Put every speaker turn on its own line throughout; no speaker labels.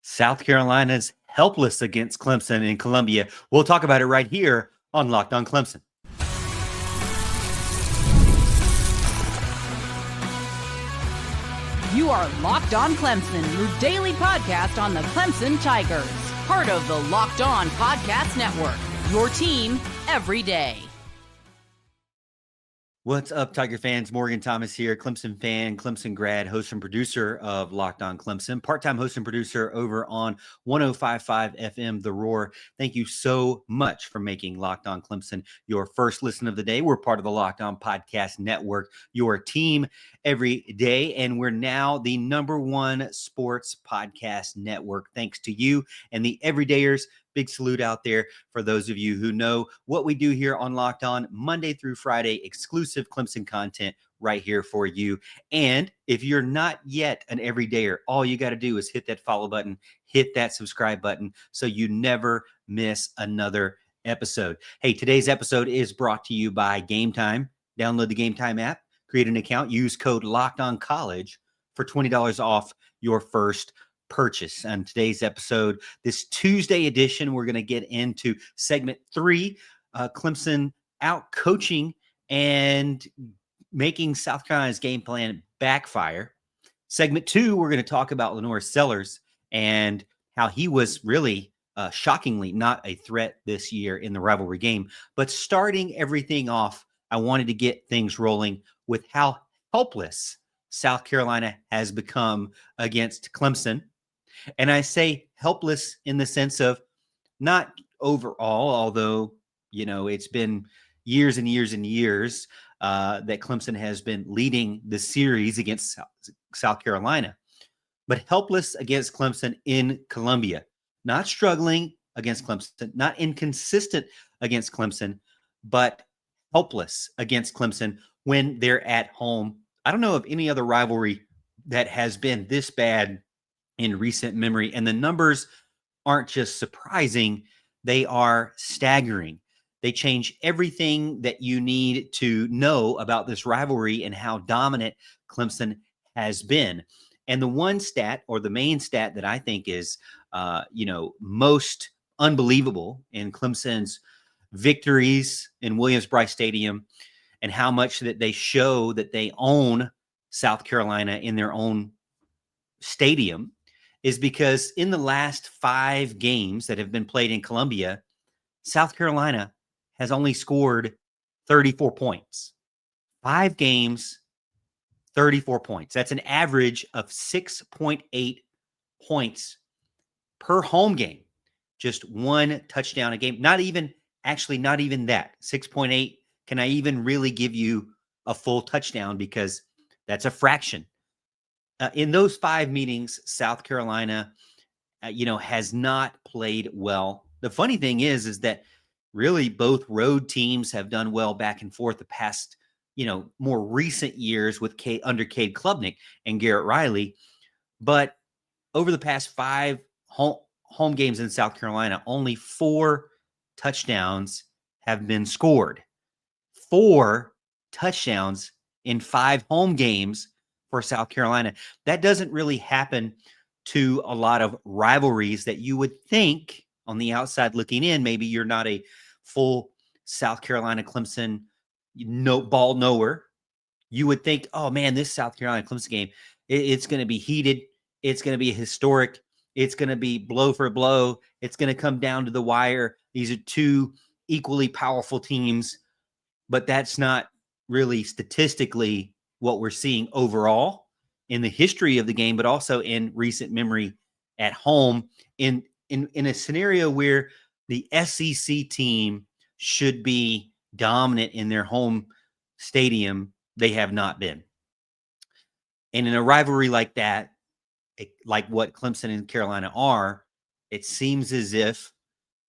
South Carolina's helpless against Clemson in Columbia. We'll talk about it right here on Locked On Clemson.
You are Locked On Clemson, your daily podcast on the Clemson Tigers. Part of the Locked On Podcast Network, your team every day.
What's up, Tiger fans? Morgan Thomas here, Clemson fan, Clemson grad, host and producer of Locked On Clemson, part-time host and producer over on 105.5 FM, The Roar. Thank you so much for making Locked On Clemson your first listen of the day. We're part of the Locked On Podcast Network, your team every day, and we're now the #1 sports podcast network. Thanks to you and the everydayers. Big salute out there for those of you who know what we do here on Locked On, Monday through Friday, exclusive Clemson content right here for you. And if you're not yet an everydayer, all you got to do is hit that follow button, hit that subscribe button so you never miss another episode. Hey, today's episode is brought to you by Game Time. Download the Game Time app, create an account, use code LOCKEDONCollege for $20 off your first purchase. On today's episode, this Tuesday edition, we're going to get into segment 3, Clemson out coaching and making South Carolina's game plan backfire. Segment 2, we're going to talk about Lenor Sellers and how he was really shockingly not a threat this year in the rivalry game. But starting everything off, I wanted to get things rolling with how helpless South Carolina has become against Clemson. And I say helpless in the sense of not overall, although, it's been years and years and years that Clemson has been leading the series against South Carolina, but helpless against Clemson in Columbia, not struggling against Clemson, not inconsistent against Clemson, but helpless against Clemson when they're at home. I don't know of any other rivalry that has been this bad in recent memory. And the numbers aren't just surprising, they are staggering. They change everything that you need to know about this rivalry and how dominant Clemson has been. And the one stat, or the main stat, that I think is, most unbelievable in Clemson's victories in Williams-Brice Stadium and how much that they show that they own South Carolina in their own stadium, is because in the last 5 games that have been played in Columbia, South Carolina has only scored 34 points. 5 games, 34 points. That's an average of 6.8 points per home game. Just 1 touchdown a game. Not even that. 6.8. Can I even really give you a full touchdown? Because that's a fraction. In those 5 meetings, South Carolina, has not played well. The funny thing is that really both road teams have done well back and forth the past, more recent years with under Cade Klubnik and Garrett Riley. But over the past 5 home games in South Carolina, only 4 touchdowns have been scored. 4 touchdowns in 5 home games for South Carolina. That doesn't really happen to a lot of rivalries that you would think on the outside looking in. Maybe you're not a full South Carolina Clemson ball knower. You would think, oh man, this South Carolina Clemson game, it's going to be heated. It's going to be historic. It's going to be blow for blow. It's going to come down to the wire. These are 2 equally powerful teams, but that's not really statistically what we're seeing overall in the history of the game, but also in recent memory at home in a scenario where the SEC team should be dominant in their home stadium. They have not been. And in a rivalry like that, like what Clemson and Carolina are, it seems as if,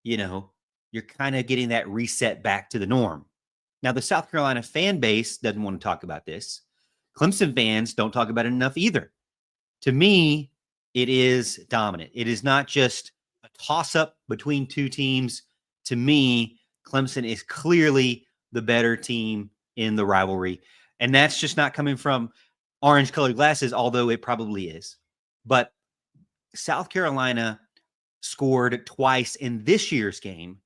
you're kind of getting that reset back to the norm. Now, the South Carolina fan base doesn't want to talk about this. Clemson fans don't talk about it enough either. To me, it is dominant. It is not just a toss-up between 2 teams. To me, Clemson is clearly the better team in the rivalry. And that's just not coming from orange-colored glasses, although it probably is. But South Carolina scored twice in this year's game,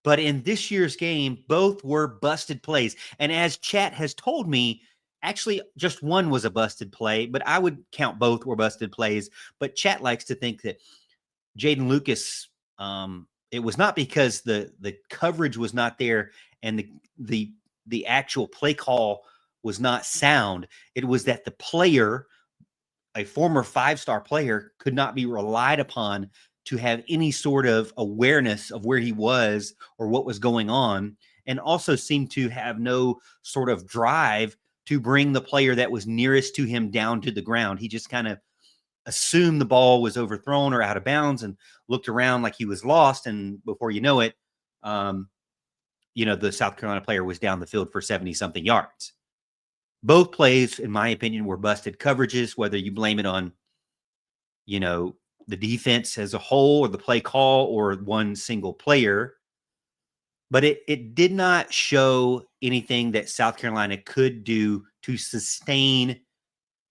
but in this year's game, both were busted plays. And as chat has told me, actually just one was a busted play, but I would count both were busted plays. But chat likes to think that Jaden Lucas, it was not because the coverage was not there and the actual play call was not sound. It was that the player, a former 5-star player, could not be relied upon to have any sort of awareness of where he was or what was going on, and also seemed to have no sort of drive to bring the player that was nearest to him down to the ground. He just kind of assumed the ball was overthrown or out of bounds and looked around like he was lost. And before you know it, the South Carolina player was down the field for 70-something yards. Both plays, in my opinion, were busted coverages, whether you blame it on, the defense as a whole or the play call or one single player. But it did not show anything that South Carolina could do to sustain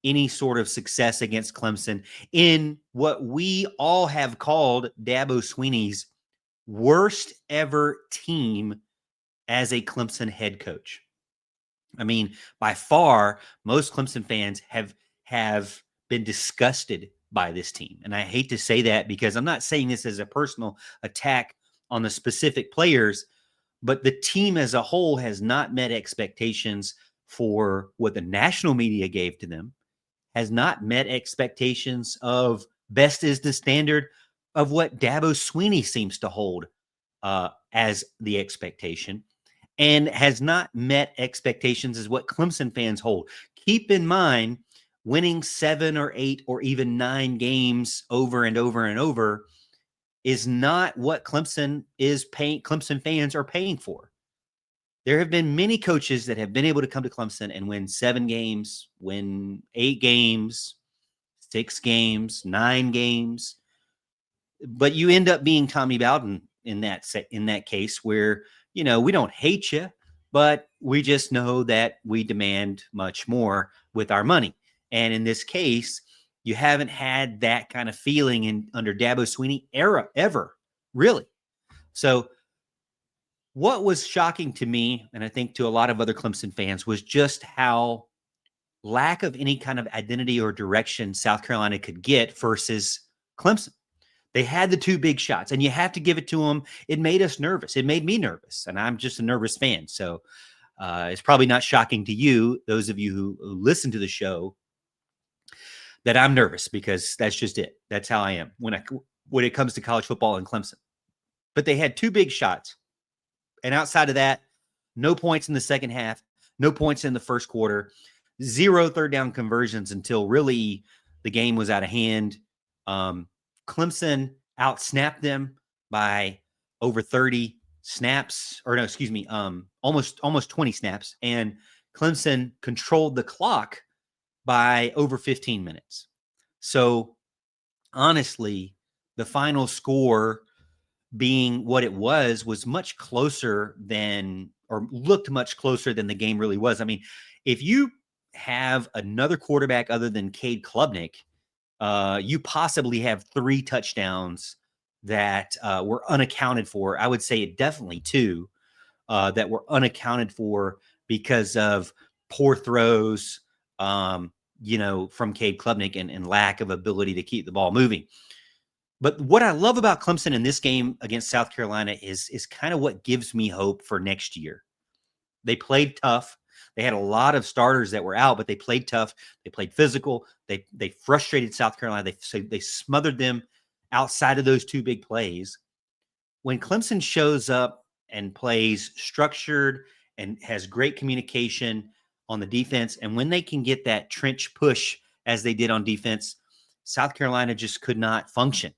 any sort of success against Clemson in what we all have called Dabo Swinney's worst ever team as a Clemson head coach. I mean, by far, most Clemson fans have been disgusted by this team. And I hate to say that because I'm not saying this as a personal attack on the specific players, but the team as a whole has not met expectations for what the national media gave to them, has not met expectations of best is the standard of what Dabo Swinney seems to hold as the expectation, and has not met expectations as what Clemson fans hold. Keep in mind, winning 7 or 8 or even 9 games over and over and over is not what Clemson fans are paying for. There have been many coaches that have been able to come to Clemson and win 7 games, win 8 games, 6 games, 9 games. But you end up being Tommy Bowden in that case where, we don't hate you, but we just know that we demand much more with our money. And in this case, you haven't had that kind of feeling under Dabo Swinney era ever, really. So what was shocking to me, and I think to a lot of other Clemson fans, was just how lack of any kind of identity or direction South Carolina could get versus Clemson. They had the 2 big shots, and you have to give it to them. It made us nervous. It made me nervous, and I'm just a nervous fan. So it's probably not shocking to you, those of you who listen to the show, that I'm nervous, because that's just it. That's how I am when it comes to college football and Clemson. But they had 2 big shots. And outside of that, no points in the second half, no points in the first quarter, 0 third down conversions until really the game was out of hand. Clemson outsnapped them by over 30 snaps, almost 20 snaps. And Clemson controlled the clock by over 15 minutes. So honestly, the final score being what it was much closer than, or looked much closer than the game really was. I mean, if you have another quarterback other than Cade Klubnik, you possibly have 3 touchdowns that were unaccounted for. I would say definitely 2 that were unaccounted for because of poor throws, from Cade Klubnik and lack of ability to keep the ball moving. But what I love about Clemson in this game against South Carolina is kind of what gives me hope for next year. They played tough. They had a lot of starters that were out, but they played tough. They played physical. They frustrated South Carolina. They smothered them outside of those 2 big plays. When Clemson shows up and plays structured and has great communication on the defense, and when they can get that trench push as they did on defense, South Carolina just could not function.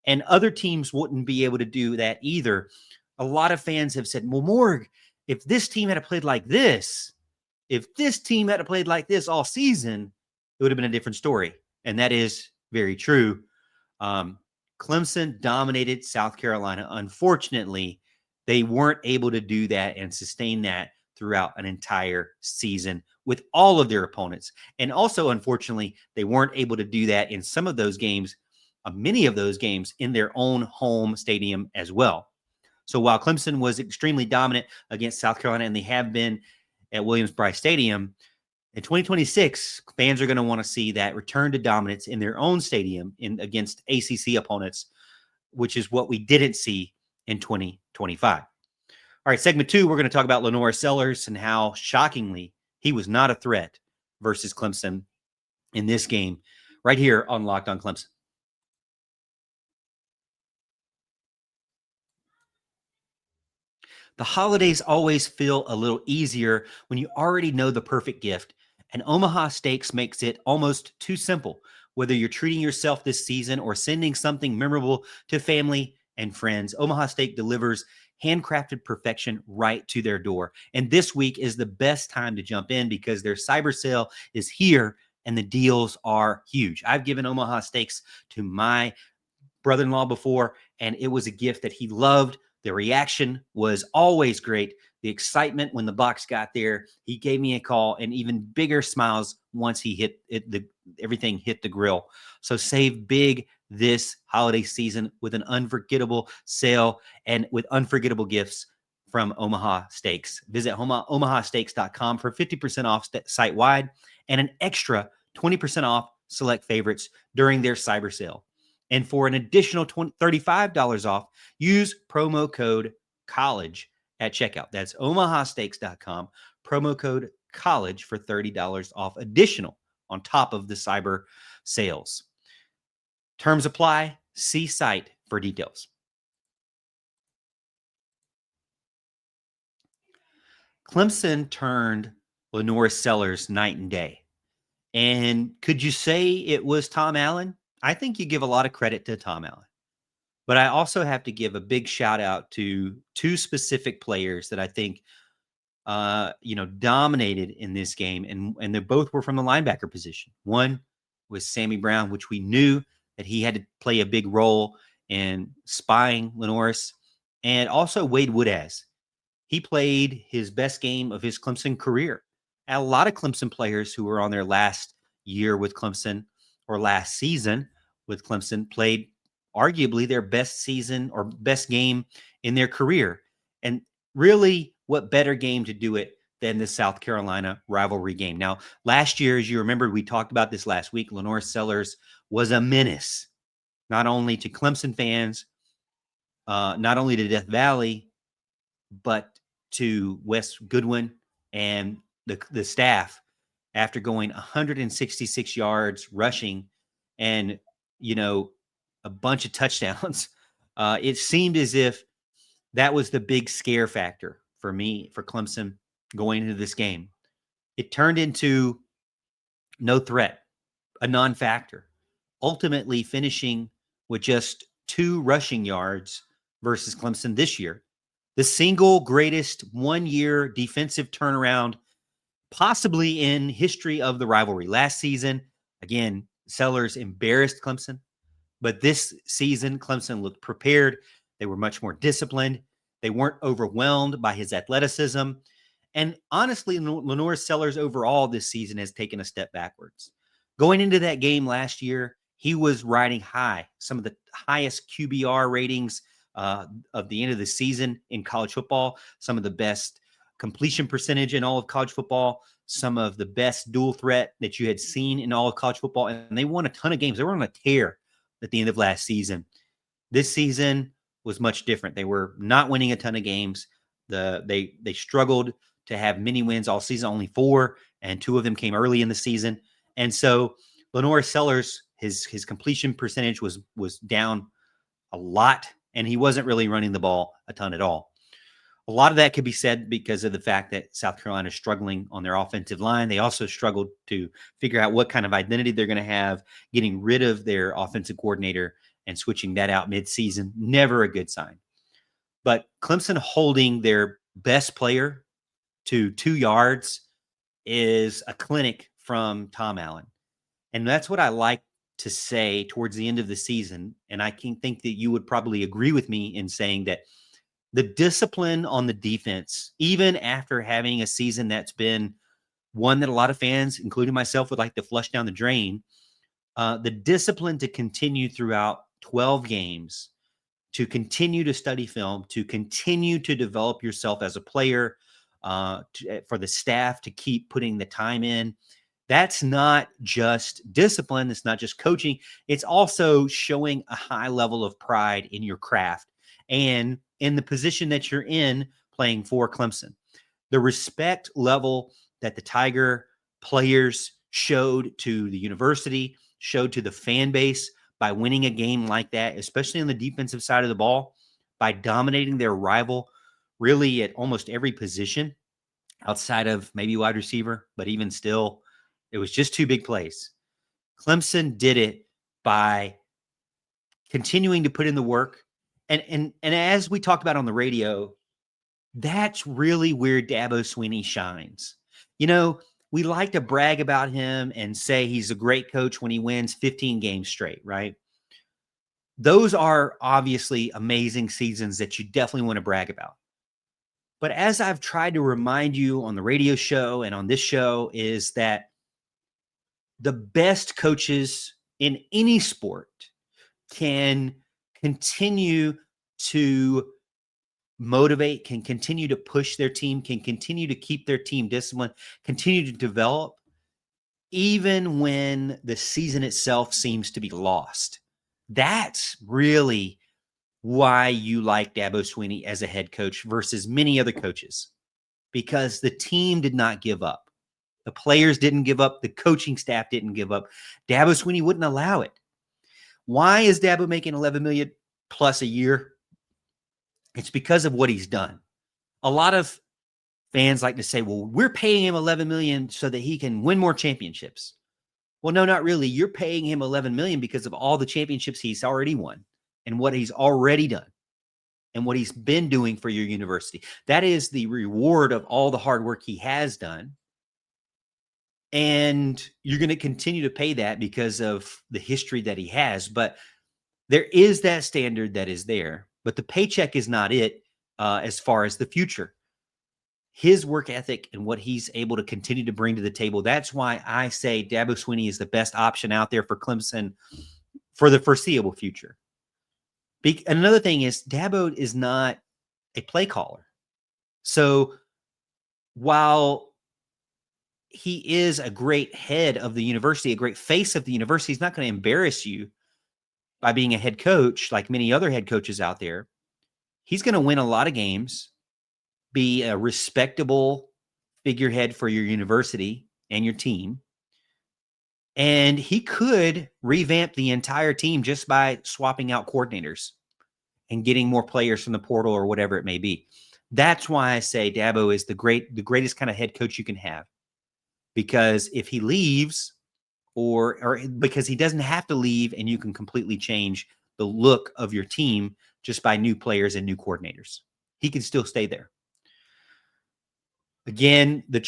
And other teams wouldn't be able to do that either. A lot of fans have said, well, Morg, if this team had played like this, all season, it would have been a different story. And that is very true. Clemson dominated South Carolina. Unfortunately, they weren't able to do that and sustain that throughout an entire season with all of their opponents. And also, unfortunately, they weren't able to do that in some of those games many of those games in their own home stadium as well. So while Clemson was extremely dominant against South Carolina, and they have been at Williams-Brice Stadium, in 2026, fans are going to want to see that return to dominance in their own stadium against ACC opponents, which is what we didn't see in 2025. All right, segment 2, we're going to talk about Lenor Sellers and how, shockingly, he was not a threat versus Clemson in this game right here on Locked on Clemson. The holidays always feel a little easier when you already know the perfect gift, and Omaha Steaks makes it almost too simple. Whether you're treating yourself this season or sending something memorable to family and friends, Omaha Steak delivers handcrafted perfection right to their door. And this week is the best time to jump in because their cyber sale is here and the deals are huge. I've given Omaha Steaks to my brother-in-law before, and it was a gift that he loved. The reaction was always great. The excitement when the box got there, he gave me a call, and even bigger smiles once he hit it, everything hit the grill. So save big this holiday season with an unforgettable sale and with unforgettable gifts from Omaha Steaks. Visit omahasteaks.com for 50% off site-wide and an extra 20% off select favorites during their cyber sale. And for an additional $35 off, use promo code COLLEGE at checkout. That's omahasteaks.com, promo code COLLEGE for $30 off additional on top of the cyber sales. Terms apply. See site for details. Clemson turned Lenor Sellers night and day. And could you say it was Tom Allen? I think you give a lot of credit to Tom Allen. But I also have to give a big shout out to two specific players that I think dominated in this game. And they both were from the linebacker position. One was Sammy Brown, which we knew that he had to play a big role in spying Lenoris, and also Wade Woodaz. He played his best game of his Clemson career. And a lot of Clemson players who were on their last year with Clemson or last season with Clemson played arguably their best season or best game in their career. And really, what better game to do it than the South Carolina rivalry game? Now, last year, as you remember, we talked about this last week, Lenor Sellers was a menace, not only to Clemson fans, not only to Death Valley, but to Wes Goodwin and the staff after going 166 yards rushing and, a bunch of touchdowns. It seemed as if that was the big scare factor for me, for Clemson going into this game. It turned into no threat, a non-factor, ultimately finishing with just 2 rushing yards versus Clemson this year. The single greatest one-year defensive turnaround possibly in history of the rivalry. Last season, again, Sellers embarrassed Clemson, but this season, Clemson looked prepared. They were much more disciplined. They weren't overwhelmed by his athleticism. And honestly, Lenor Sellers overall this season has taken a step backwards. Going into that game last year, he was riding high, some of the highest QBR ratings of the end of the season in college football, some of the best completion percentage in all of college football, some of the best dual threat that you had seen in all of college football. And they won a ton of games. They were on a tear at the end of last season. This season was much different. They were not winning a ton of games. They struggled to have many wins all season, only 4, and 2 of them came early in the season. And so Lenor Sellers, his completion percentage was down a lot, and he wasn't really running the ball a ton at all. A lot of that could be said because of the fact that South Carolina is struggling on their offensive line. They also struggled to figure out what kind of identity they're going to have, getting rid of their offensive coordinator and switching that out midseason. Never a good sign. But Clemson holding their best player to 2 yards is a clinic from Tom Allen. And that's what I like to say towards the end of the season. And I can think that you would probably agree with me in saying that the discipline on the defense, even after having a season that's been one that a lot of fans, including myself, would like to flush down the drain, the discipline to continue throughout 12 games, to continue to study film, to continue to develop yourself as a player, for the staff to keep putting the time in. That's not just discipline. It's not just coaching. It's also showing a high level of pride in your craft and in the position that you're in playing for Clemson. The respect level that the Tiger players showed to the university, showed to the fan base by winning a game like that, especially on the defensive side of the ball, by dominating their rival really at almost every position outside of maybe wide receiver, but even still, it was just two big plays. Clemson did it by continuing to put in the work. And as we talked about on the radio, that's really where Dabo Swinney shines. You know, we like to brag about him and say he's a great coach when he wins 15 games straight, right? Those are obviously amazing seasons that you definitely want to brag about. But as I've tried to remind you on the radio show and on this show, is that the best coaches in any sport can continue to motivate, can continue to push their team, can continue to keep their team disciplined, continue to develop, even when the season itself seems to be lost. That's really why you like Dabo Swinney as a head coach versus many other coaches, because the team did not give up. The players didn't give up. The coaching staff didn't give up. Dabo Swinney wouldn't allow it. Why is Dabo making $11 million plus a year? It's because of what he's done. A lot of fans like to say, well, we're paying him $11 million so that he can win more championships. Well, no, not really. You're paying him $11 million because of all the championships he's already won and what he's already done and what he's been doing for your university. That is the reward of all the hard work he has done. And you're going to continue to pay that because of the history that he has. But there is that standard that is there. But the paycheck is not it as far as the future. His work ethic and what he's able to continue to bring to the table. That's why I say Dabo Swinney is the best option out there for Clemson for the foreseeable future. Another thing is Dabo is not a play caller. So while he is a great head of the university, a great face of the university, he's not going to embarrass you by being a head coach like many other head coaches out there. He's going to win a lot of games, be a respectable figurehead for your university and your team. And he could revamp the entire team just by swapping out coordinators and getting more players from the portal or whatever it may be. That's why I say Dabo is the greatest kind of head coach you can have. Because if he leaves, or because he doesn't have to leave, and you can completely change the look of your team just by new players and new coordinators, he can still stay there. Again, the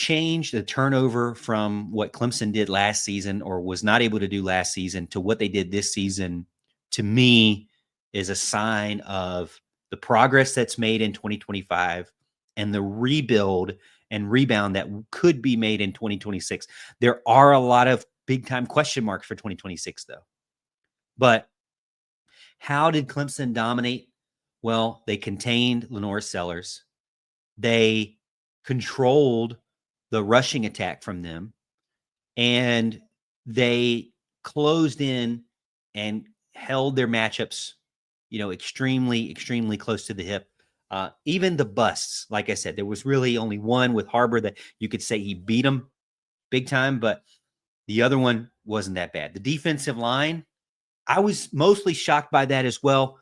turnover from what Clemson did last season or was not able to do last season to what they did this season, to me, is a sign of the progress that's made in 2025 and the rebuild and rebound that could be made in 2026. There are a lot of big-time question marks for 2026, though. But how did Clemson dominate? Well, they contained Lenor Sellers. They controlled the rushing attack from them, and they closed in and held their matchups, extremely, extremely close to the hip. Even the busts, like I said, there was really only one with Harbor that you could say he beat him big time, but the other one wasn't that bad. The defensive line, I was mostly shocked by that as well.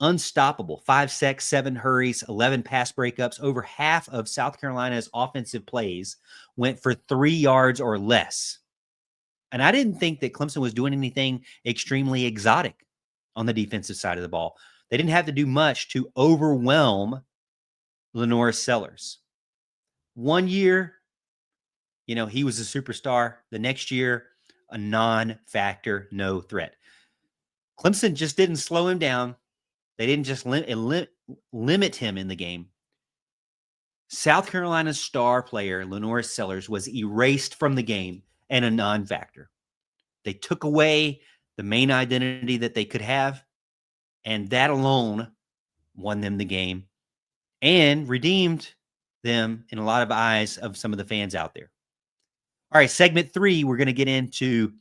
Unstoppable. 5 sacks, 7 hurries, 11 pass breakups. Over half of South Carolina's offensive plays went for 3 yards or less. And I didn't think that Clemson was doing anything extremely exotic on the defensive side of the ball. They didn't have to do much to overwhelm Lenor Sellers. One year, he was a superstar. The next year, a non-factor, no threat. Clemson just didn't slow him down. They didn't just limit him in the game. South Carolina's star player, Lenor Sellers, was erased from the game and a non-factor. They took away the main identity that they could have, and that alone won them the game and redeemed them in a lot of eyes of some of the fans out there. All right, segment 3, we're going to get into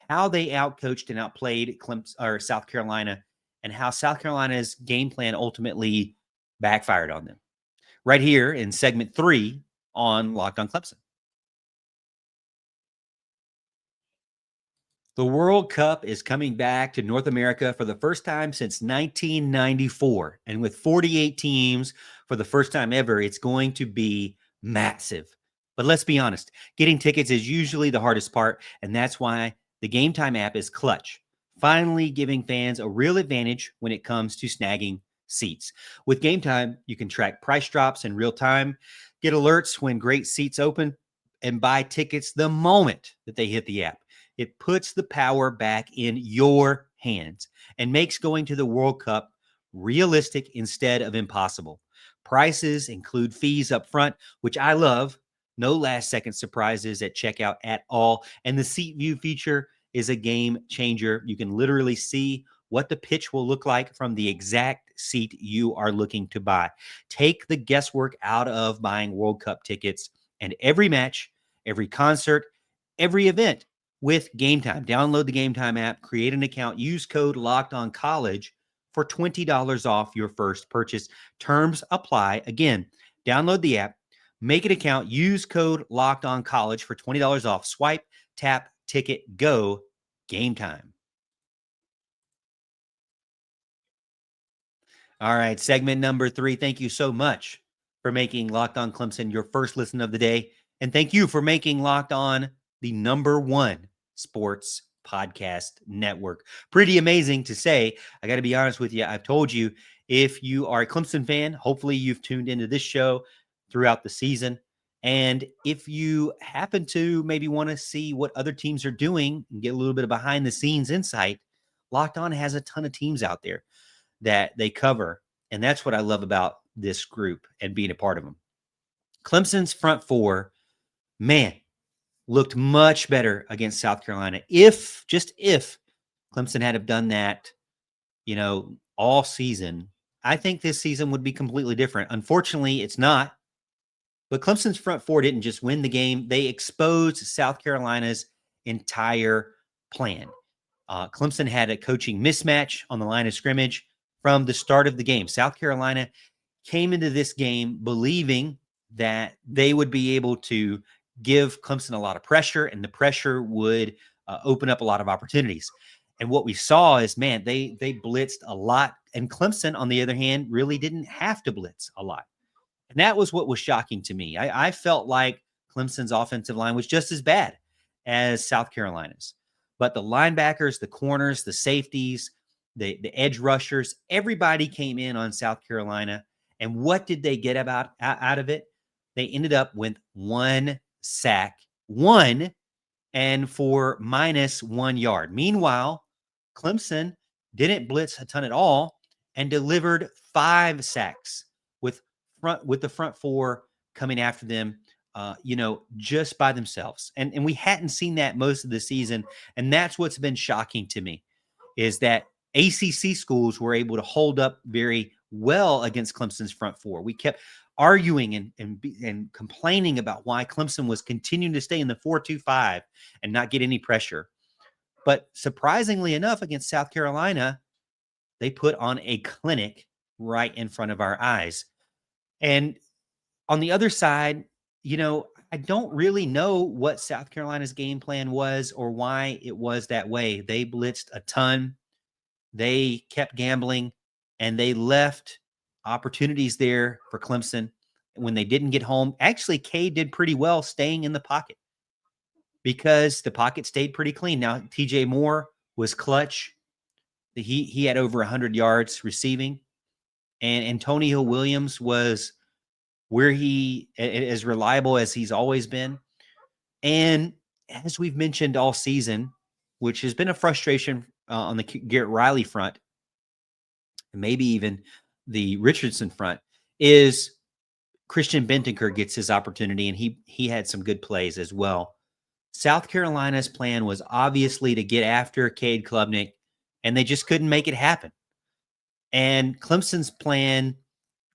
how they outcoached and outplayed Clemson or South Carolina, and how South Carolina's game plan ultimately backfired on them. Right here in segment 3 on Locked on Clemson. The World Cup is coming back to North America for the first time since 1994. And with 48 teams for the first time ever, it's going to be massive. But let's be honest, getting tickets is usually the hardest part. And that's why the Game Time app is clutch, finally giving fans a real advantage when it comes to snagging seats. With Game Time, you can track price drops in real time, get alerts when great seats open, and buy tickets the moment that they hit the app. It puts the power back in your hands and makes going to the World Cup realistic instead of impossible. Prices include fees up front, which I love. No last-second surprises at checkout at all. And the seat view feature is a game changer. You can literally see what the pitch will look like from the exact seat you are looking to buy. Take the guesswork out of buying World Cup tickets, and every match, every concert, every event with Game Time. Download the Game Time app, create an account, use code LOCKEDONCollege for $20 off your first purchase. Terms apply. Again, download the app, make an account, use code LOCKEDONCollege for $20 off. Swipe, tap, ticket, go. Game Time. All right, segment number 3. Thank you so much for making Locked on Clemson your first listen of the day. And thank you for making Locked on the #1 sports podcast network. Pretty amazing to say. I got to be honest with you. I've told you, if you are a Clemson fan, hopefully you've tuned into this show throughout the season. And if you happen to maybe want to see what other teams are doing and get a little bit of behind the scenes insight, Locked On has a ton of teams out there that they cover. And that's what I love about this group and being a part of them. Clemson's front four, man, looked much better against South Carolina. If Clemson had have done that, all season, I think this season would be completely different. Unfortunately, it's not. But Clemson's front four didn't just win the game. They exposed South Carolina's entire plan. Clemson had a coaching mismatch on the line of scrimmage from the start of the game. South Carolina came into this game believing that they would be able to give Clemson a lot of pressure, and the pressure would open up a lot of opportunities. And what we saw is, man, they blitzed a lot. And Clemson, on the other hand, really didn't have to blitz a lot. And that was what was shocking to me. I felt like Clemson's offensive line was just as bad as South Carolina's. But the linebackers, the corners, the safeties, the edge rushers, everybody came in on South Carolina. And what did they get out of it? They ended up with 1 sack, and for -1 yard. Meanwhile, Clemson didn't blitz a ton at all and delivered 5 sacks with the front four coming after them, just by themselves. And we hadn't seen that most of the season. And that's what's been shocking to me, is that ACC schools were able to hold up very well against Clemson's front four. We kept arguing and complaining about why Clemson was continuing to stay in the 4-2-5 and not get any pressure. But surprisingly enough, against South Carolina, they put on a clinic right in front of our eyes. And on the other side, I don't really know what South Carolina's game plan was or why it was that way. They blitzed a ton. They kept gambling, and they left opportunities there for Clemson when they didn't get home. Actually, Cade did pretty well staying in the pocket because the pocket stayed pretty clean. Now, TJ Moore was clutch. He had over 100 yards receiving. And Antonio Williams was where he as reliable as he's always been. And as we've mentioned all season, which has been a frustration on the Garrett Riley front, and maybe even the Richardson front, is Christian Bentancur gets his opportunity, and he had some good plays as well. South Carolina's plan was obviously to get after Cade Klubnik, and they just couldn't make it happen. And Clemson's plan,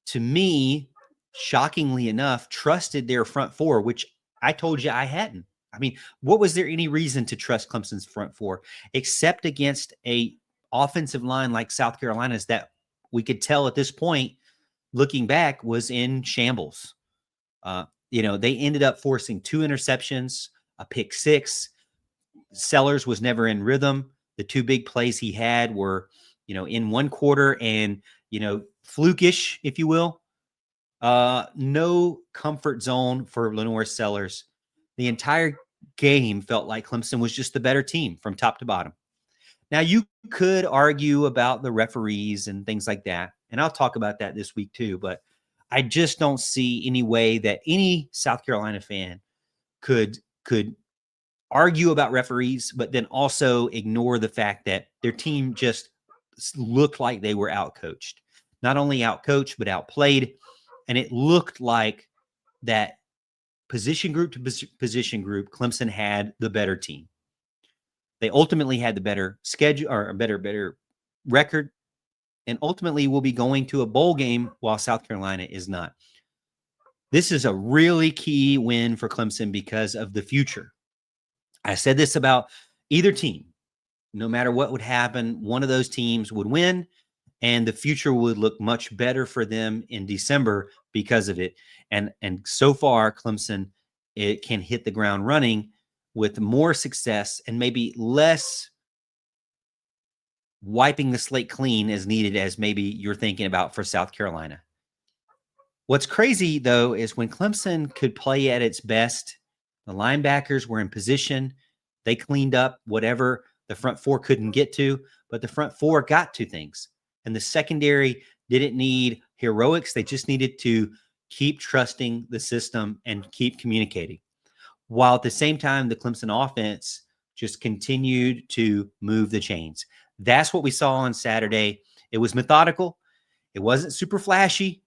to me, shockingly enough, trusted their front four, which I told you I hadn't. I mean, what was there any reason to trust Clemson's front four except against a offensive line like South Carolina's that we could tell at this point, looking back, was in shambles. They ended up forcing 2 interceptions, a pick 6. Sellers was never in rhythm. The 2 big plays he had were, in one quarter and, flukish, if you will. No comfort zone for Lenor Sellers. The entire game felt like Clemson was just the better team from top to bottom. Now, you could argue about the referees and things like that, and I'll talk about that this week too, but I just don't see any way that any South Carolina fan could argue about referees, but then also ignore the fact that their team just looked like they were outcoached. Not only outcoached, but outplayed. And it looked like that position group to position group, Clemson had the better team. They ultimately had the better schedule or a better record, and ultimately will be going to a bowl game while South Carolina is not. This is a really key win for Clemson because of the future. I said this about either team. No matter what would happen, one of those teams would win, and the future would look much better for them in December because of it. And so far, Clemson, it can hit the ground running with more success and maybe less wiping the slate clean as needed as maybe you're thinking about for South Carolina. What's crazy, though, is when Clemson could play at its best, the linebackers were in position. They cleaned up whatever the front four couldn't get to, but the front four got to things. And the secondary didn't need heroics. They just needed to keep trusting the system and keep communicating. While at the same time, the Clemson offense just continued to move the chains. That's what we saw on Saturday. It was methodical. It wasn't super flashy,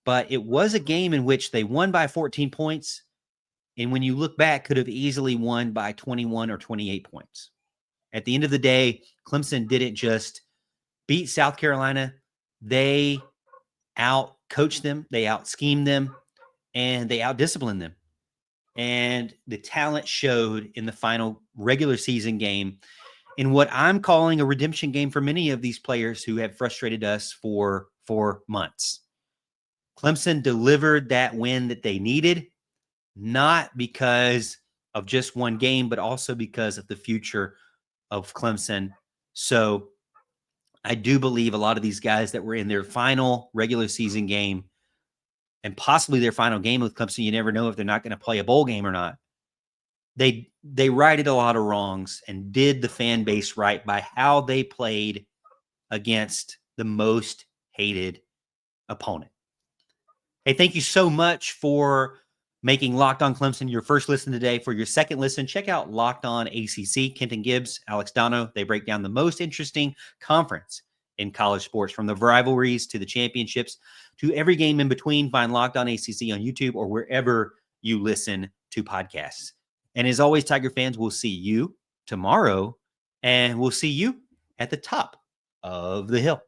but it was a game in which they won by 14 points. And when you look back, could have easily won by 21 or 28 points. At the end of the day, Clemson didn't just beat South Carolina. They out-coached them, they out-schemed them, and they out-disciplined them. And the talent showed in the final regular season game in what I'm calling a redemption game for many of these players who have frustrated us for months. Clemson delivered that win that they needed, not because of just one game, but also because of the future of Clemson. So I do believe a lot of these guys that were in their final regular season game and possibly their final game with Clemson, you never know if they're not going to play a bowl game or not. They righted a lot of wrongs and did the fan base right by how they played against the most hated opponent. Hey, thank you so much for making Locked On Clemson your first listen today. For your second listen, check out Locked On ACC. Kenton Gibbs, Alex Dono, they break down the most interesting conference in college sports, from the rivalries to the championships to every game in between. Find Locked On ACC on YouTube or wherever you listen to podcasts. And as always, Tiger fans, we'll see you tomorrow, and we'll see you at the top of the hill.